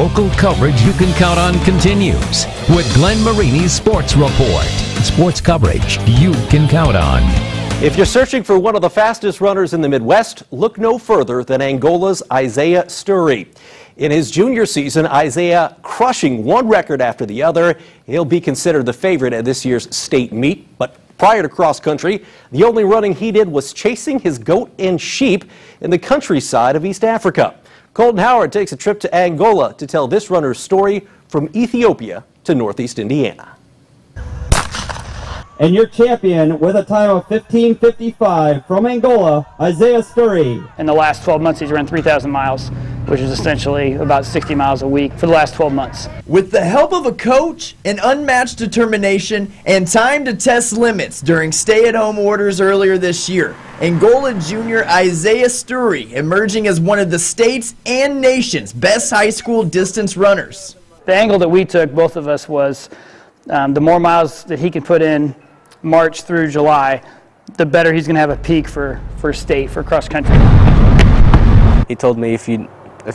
Local coverage you can count on continues with Glenn Marini's Sports Report. Sports coverage you can count on. If you're searching for one of the fastest runners in the Midwest, look no further than Angola's Izaiah Steury. In his junior season, Izaiah crushing one record after the other. He'll be considered the favorite at this year's state meet. But prior to cross country, the only running he did was chasing his goat and sheep in the countryside of East Africa. Colton Howard takes a trip to Angola to tell this runner's story from Ethiopia to Northeast Indiana. And your champion with a time of 15:55 from Angola, Izaiah Steury. In the last 12 months, he's run 3,000 miles, which is essentially about 60 miles a week for the last 12 months. With the help of a coach, an unmatched determination, and time to test limits during stay-at-home orders earlier this year, Angola junior Izaiah Steury emerging as one of the state's and nation's best high school distance runners. The angle that we took, both of us, was the more miles that he can put in March through July, the better he's going to have a peak for state, for cross country. He told me if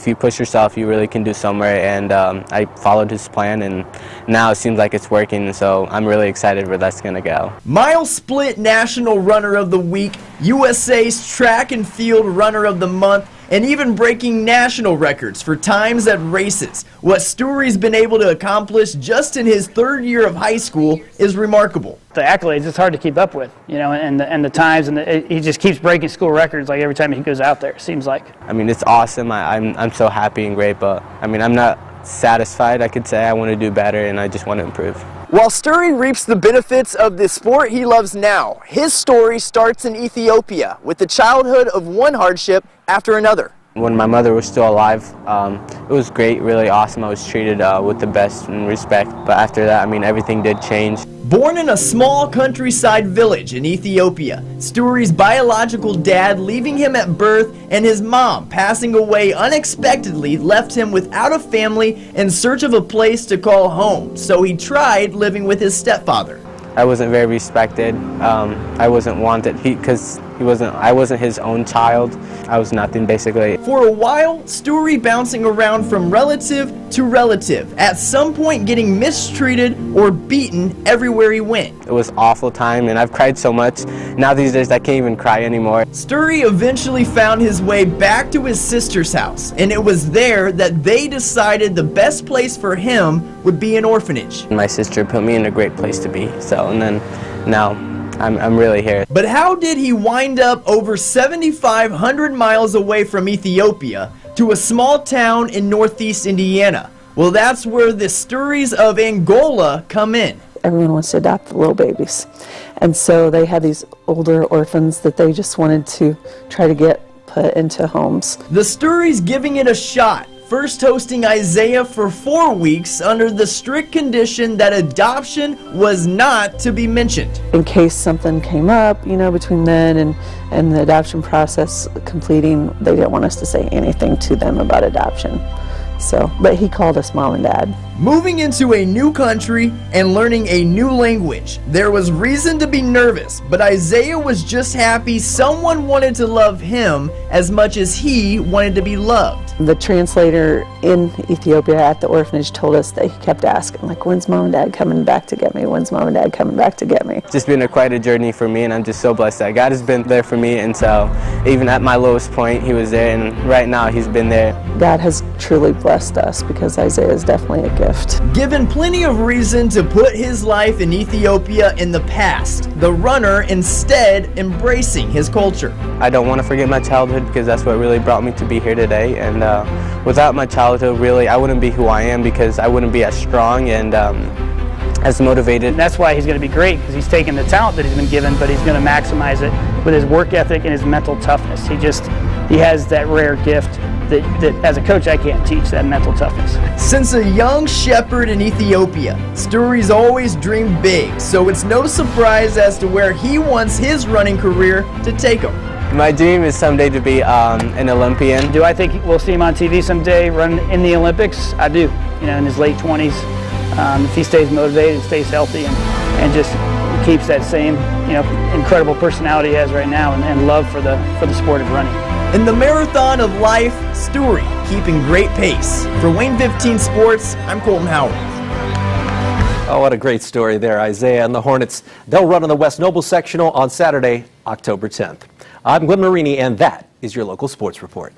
you push yourself, you really can do somewhere, and I followed his plan, and now it seems like it's working, so I'm really excited where that's going to go. Mile split National Runner of the Week, USA's Track and Field Runner of the Month, and even breaking national records for times at races. What Steury's been able to accomplish just in his third year of high school is remarkable. The accolades, it's hard to keep up with, you know, and the times, and he just keeps breaking school records like every time he goes out there, it seems like. I mean, it's awesome. I'm so happy and great, but I mean, I'm not satisfied, I could say. I want to do better, and I just want to improve. While Steury reaps the benefits of the sport he loves now, his story starts in Ethiopia with the childhood of one hardship after another. When my mother was still alive, it was great, really awesome. I was treated with the best and respect, but after that, I mean, everything did change. Born in a small countryside village in Ethiopia, Steury's biological dad leaving him at birth and his mom passing away unexpectedly left him without a family in search of a place to call home, so he tried living with his stepfather. I wasn't very respected. I wasn't wanted because I wasn't his own child. I was nothing, basically. For a while, Steury bouncing around from relative to relative, at some point getting mistreated or beaten everywhere he went. It was an awful time, and I've cried so much. Now these days, I can't even cry anymore. Steury eventually found his way back to his sister's house, and it was there that they decided the best place for him would be an orphanage. My sister put me in a great place to be, and then now I'm really here. But how did he wind up over 7,500 miles away from Ethiopia to a small town in Northeast Indiana? Well, that's where the Steurys of Angola come in. Everyone wants to adopt the little babies, and so they had these older orphans that they just wanted to try to get put into homes. The Steurys giving it a shot, first hosting Izaiah for 4 weeks under the strict condition that adoption was not to be mentioned. In case something came up, you know, between then and the adoption process completing, they didn't want us to say anything to them about adoption. So, but he called us mom and dad. Moving into a new country and learning a new language, there was reason to be nervous, but Izaiah was just happy someone wanted to love him as much as he wanted to be loved. The translator in Ethiopia at the orphanage told us that he kept asking, like, when's mom and dad coming back to get me? When's mom and dad coming back to get me? It's just been quite a journey for me, and I'm just so blessed that God has been there for me, and so even at my lowest point, he was there, and right now he's been there. God has truly blessed us because Izaiah is definitely a gift. Given plenty of reason to put his life in Ethiopia in the past, the runner instead embracing his culture. I don't want to forget my childhood because that's what really brought me to be here today, and without my childhood, really, I wouldn't be who I am because I wouldn't be as strong and as motivated. And that's why he's going to be great, because he's taken the talent that he's been given, but he's going to maximize it with his work ethic and his mental toughness. He has that rare gift that as a coach I can't teach, that mental toughness. Since a young shepherd in Ethiopia, Steury's always dreamed big, so it's no surprise as to where he wants his running career to take him. My dream is someday to be an Olympian. Do I think we'll see him on TV someday run in the Olympics? I do. You know, in his late 20s, if he stays motivated, stays healthy, and just keeps that same, you know, incredible personality he has right now, and love for the sport of running. In the marathon of life, Steury keeping great pace. For Wayne 15 Sports, I'm Colton Howard. Oh, what a great story there, Isaiah and the Hornets. They'll run in the West Noble sectional on Saturday, October 10th. I'm Glenn Marini, and that is your local sports report.